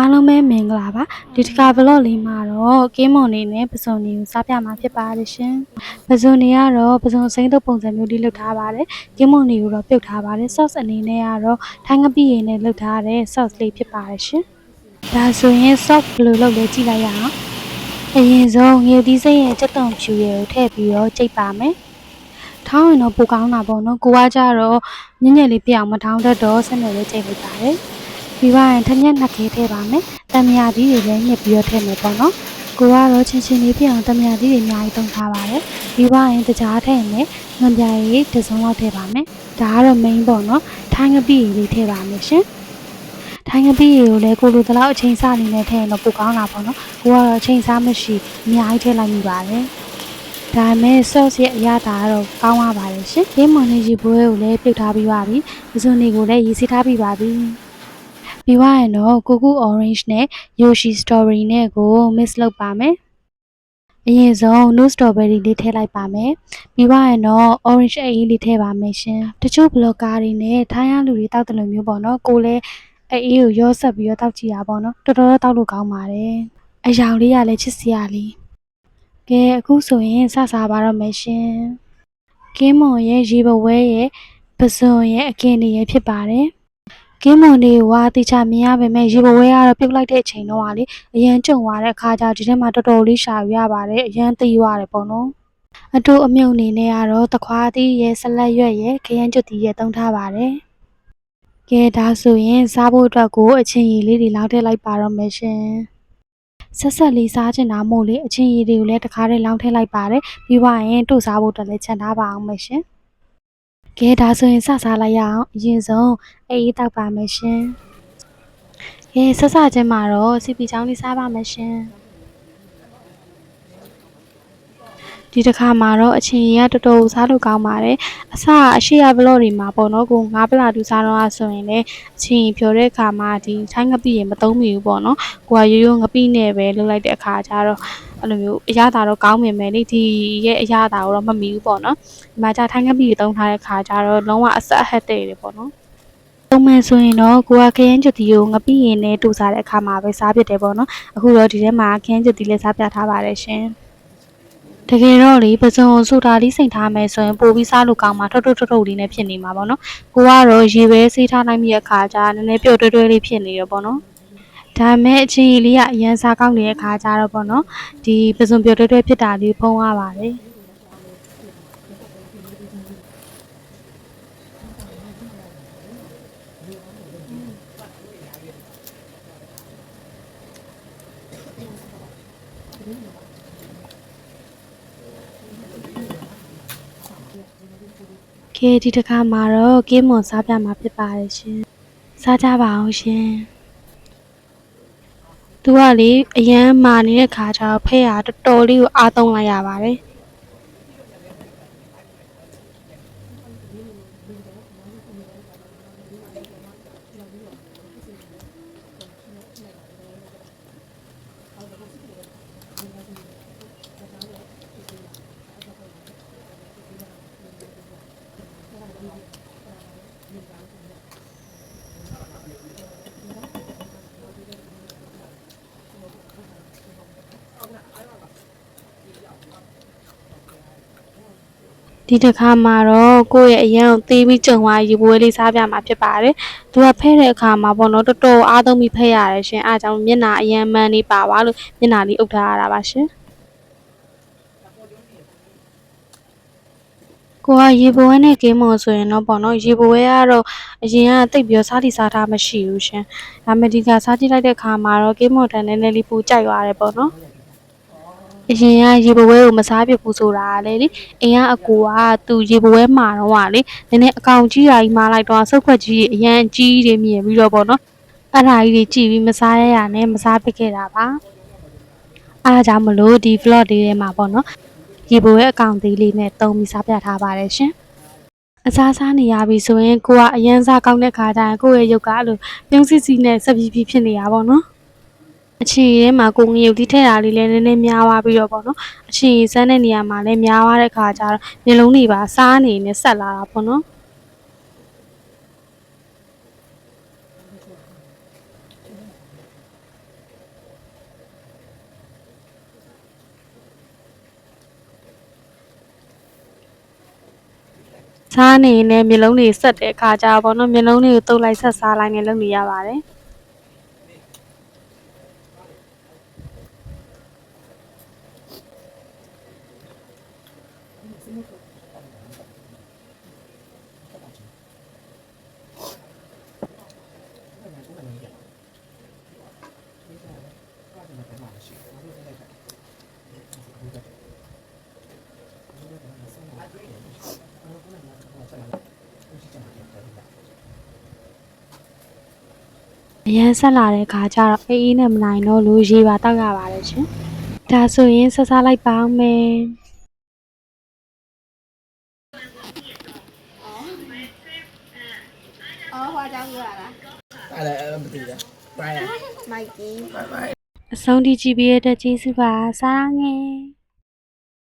အားလုံးပဲမင်္ဂလာပါဒီတစ်ခါ vlog လေးမှာတော့ကင်းမွန်နေနဲ့ပစုံတွေကိုစားပြမှာဖြစ်ပါတယ်ရှင်ပစုံတွေကတော့ပစုံစိမ့်တုပ်ပုံစံမျိုးလေးလုပ်ထားပါတယ်ကင်းမွန်တွေကိုတော့ပြုတ်ထားပါတယ် sauce အနေနဲ့ကတော့ထိုင်းငပိရည်နဲ့လုပ်ထားတဲ့ sauce လေးဖြစ်ပါတယ်ရှင်ဒါဆိုရင် sauce ဘယ်လိုလုပ်လဲကြည့်လိုက်ရအောင်အရင်ဆုံးငရုတ်သီးစိမ့်ရဲ့ကြက်သွန်ဖြူရည်ကိုထည့်ပြီးတော့ကြိတ်ပါမယ်ထောင်းရင်တော့ပိုကောင်းတာပေါ့နော်ကိုကကြတော့ညံ့ညံ့လေးပြအောင်မထောင်းတတ်တော့ဆက်နေလေးကြိတ်လိုက်ပါတယ်ပြီးသွားရင်ထက်မြက်နှစ်ခဲထည့်ပါမယ်။တံမြာသီးတွေလည်းညှစ်ပြီးတော့ထည့်မယ်ပေါ့နော်။ကိုကတော့ချင်းချင်းလေးပြအောင်တံမြာသီးတွေအများကြီးသုံးထားပါတယ်။ပြီးသွားရင်တကြားထည့်မယ်။ငွန်ပြာရည်တစ်စုံလောက်ထည့်ပါမယ်။ဒါကတော့ main ပေါ့နော်။ထိုင်းငပိရည်လေးထည့်ပါမယ်ရှင်။ထိုင်းငပိရည်ကိုလည်းကိုလိုတလောက်အချိန်စအနေနဲ့ထည့်ရင်တော့ပိုကောင်းတာပေါ့နော်။ကိုကတော့အချိန်စမရှိအများကြီးထည့်လိုက်မိပါတယ်။ဒါမဲ့ sauce ရဲ့အရသာကတော့ကောင်းပါပါတယ်ရှင်။ဒီမွန်လေးရေပွဲကိုလည်းပြုတ်ထားပြီးပါပြီ။ပစုံတွေကိုလည်းရေးစီထားပြီးပါပြီ။ပြီးသွားရင်တော့ကိုကူ orange နဲ့ yoshi strawberry နဲ့ကို mix လုပ်ပါမယ်အရင်ဆုံး no strawberry လေးထည့်လိုက်ပါမယ်ပြီးသွားရင်တော့ orange အအေးလေးထည့်ပါမယ်ရှင်တချို့ blogger တွေနဲ့ထိုင်းရလူတွေတောက်တယ်လို့မျိုးပေါ့နော်ကိုလည်းအအေးကိုရောဆက်ပြီးတော့တောက်ကြည့်ရပါတော့တော်တော်တောက်လို့ကောင်းပါတယ်အယောင်လေးကလည်းချစ်စရာလေးကဲအခုဆိုရင်စစားပါတော့မယ်ရှင်ကင်းမွန်ရဲ့ရေပဝဲရဲ့ပစုံရဲ့အကင်တွေရဲ့ဖြစ်ပါတယ်ကင်းမွန်လေးဝါတိချမြင်ရပါမယ်ရေပဝဲကတော့ပြုတ်လိုက်တဲ့အချိန်တော့လေအရန်ကြုံသွားတဲ့အခါကျဒီထဲမှာတော်တော်လေးရှာယူရပါတယ်အရန်သိရတယ်ပေါ့နော်အတူအမြုပ်အနေနဲ့ကတော့တခွားသီးရဲ့ဆလတ်ရွက်ရဲ့ခရမ်းကျွတ်သီးရဲ့သုံးထားပါတယ်ကဲဒါဆိုရင်စားဖို့အတွက်ကိုအချင်းရည်လေးတွေလောက်ထည့်လိုက်ပါတော့မယ်ရှင်ဆက်ဆက်လေးစားချင်တာမို့လေအချင်းရည်တွေကိုလည်းတခါတည်းလောင်းထည့်လိုက်ပါတယ်ပြီးသွားရင်တို့စားဖို့အတွက်လည်းခြံထားပါအောင်မယ်ရှင်ကဲဒါဆိုရင်စစားလိုက်ရအောင်အရင်ဆုံးအေးတောက်ပါမယ်ရှင်ကဲဆက်စချင်းမှာတော့စီပီချောင်းလေးစားပါမယ်ရှင်ဒီတစ်ခါမှာတော့အချင်းရတော်တော်စားလို့ကောင်းပါတယ်အစအရှိရဘလော့တွေမှာပေါ့နော်ကိုငါးပလာတူစားတော့ဆိုရင်လည်းအချင်းဖြော်တဲ့အခါမှာဒီထိုင်းငပိရေမသုံးမိဘူးပေါ့နော်ကိုကရိုးရိုးငပိနဲ့ပဲလုပ်လိုက်တဲ့အခါကျတော့အဲ့လိုမျိုးအရသာတော့ကောင်းမြင်မယ်လေဒီရဲ့အရသာကိုတော့မမီဘူးပေါ့နော်ဒီမှာじゃထိုင်းငပိရေသုံးထားတဲ့အခါကျတော့လုံးဝအဆက်အဟက်တဲ့တယ်ပေါ့နော်ပုံမှန်ဆိုရင်တော့ကိုကခရမ်းကျွတ်တီကိုငပိရင်နဲ့တူစားတဲ့အခါမှာပဲစားဖြစ်တယ်ပေါ့နော်အခုတော့ဒီထဲမှာခရမ်းကျွတ်တီလည်းစားပြထားပါတယ်ရှင်တကယ်တော့လေပစုံဆိုတာလေးစိန်ထားမယ်ဆိုရင်ပိုပြီးစားလို့ကောင်းမှာထုတ်လေးနဲ့ဖြစ်နေမှာပေါ့နော်ကိုကတော့ရေပဲစေးထားနိုင်တဲ့အခါကျနည်းနည်းပျော့တွဲလေးဖြစ်နေရပေါ့နော်ဒါမဲ့အချင်းကြီးလေးကအရန်စားကောင်းနေတဲ့အခါကျတော့ပေါ့နော်ဒီပစုံပျော်တွဲဖြစ်တာလေးဖုံးရပါတယ်ကဲဒီတစ်ခါမှာတော့ကင်းမွန်စားပြမှာဖြစ်ပါတယ်ရှင်စားကြပါအောင်ရှင်သူကလေအရန်မာနေတဲ့ခါကျတော့ဖဲ့ရတော်တော်လေးကိုအားသုံးလိုက်ရပါတယ်ဒီတစ်ခါမှာတော့ကိုယ့်ရဲ့အရန်ကိုသေးပြီးကြုံသွားရေပွဲလေးစားပြမှာဖြစ်ပါတယ်။သူကဖဲ့တဲ့အခါမှာပေါ့နော်တော်တော်အားသုံးပြီးဖဲ့ရတယ်ရှင်။အားကြောင့်မျက်နှာအရန်မှန်လေးပါသွားလို့မျက်နှာလေးအုပ်ထားရတာပါရှင်။ကိုကရေပွဲနဲ့ကင်းမွန်ဆိုရင်တော့ပေါ့နော်ရေပွဲကတော့အရင်ကတိတ်ပြီးစားတိစားထားမရှိဘူးရှင်။ဒါပေမဲ့ဒီကစားကြည့်လိုက်တဲ့အခါမှာတော့ကင်းမွန်တန်နည်းနည်းလေးပူကြိုက်သွားတယ်ပေါ့နော်။အရင်ကရေပွဲကိုမစားဖြစ်ဘူးဆိုတာလေအိမ်ကအကူကသူရေပွဲမှာတော့ကလေနည်းနည်းအကောင်ကြီးရာကြီးမှားလိုက်တော့ဆုတ်ခွက်ကြီးအရန်ကြီးတွေမြင်ပြီးတော့ပေါ့နော်အဲ့ဒါကြီးတွေကြည့်ပြီးမစားရရနဲ့မစားဖြစ်ခဲ့တာပါအားကြောင့်မလို့ဒီ vlog လေးထဲမှာပေါ့နော်ရေပွဲအကောင်သေးလေးနဲ့တုံးပြီးစားပြထားပါတယ်ရှင်အစားနေရပြီဆိုရင်ကိုကအရန်စားကောင်းတဲ့ခါကျရင်ကိုရဲ့ရုပ်ကအဲ့လိုပြုံးစစ်စီနဲ့ဆက်ပြီးဖြစ်နေရပါတော့နော်အချင်းရဲမှာကိုငရုတ်တီးထည့်တာလေးလည်းနည်းနည်းများသွားပြီးတော့ပေါ့နော်အချင်းစမ်းတဲ့နေရာမှာလည်းများသွားတဲ့ခါကျတော့မျိုးလုံးတွေပါစားနေနဲ့ဆက်လာတာပေါ့နော် စားနေနဲ့မျိုးလုံးတွေဆက်တဲ့အခါကျတော့နော်မျိုးလုံးတွေကိုတုပ်လိုက်ဆက်စားလိုက်နဲ့လုပ်နေရပါတယ်အရန်ဆက်လာတဲ့ခါကျတော့အေးအေးနဲ့မနိုင်တော့လို့ရေပါတောက်ရပါတယ်ရှင်ဒါဆိုရင်ဆက်စားလိုက်ပါမယ် 化妆过来了，不对的，拜了，买鸡。拜拜。အဆုံးထိကြည့်ပေးရတဲ့ကျေးဇူးပါစားငယ်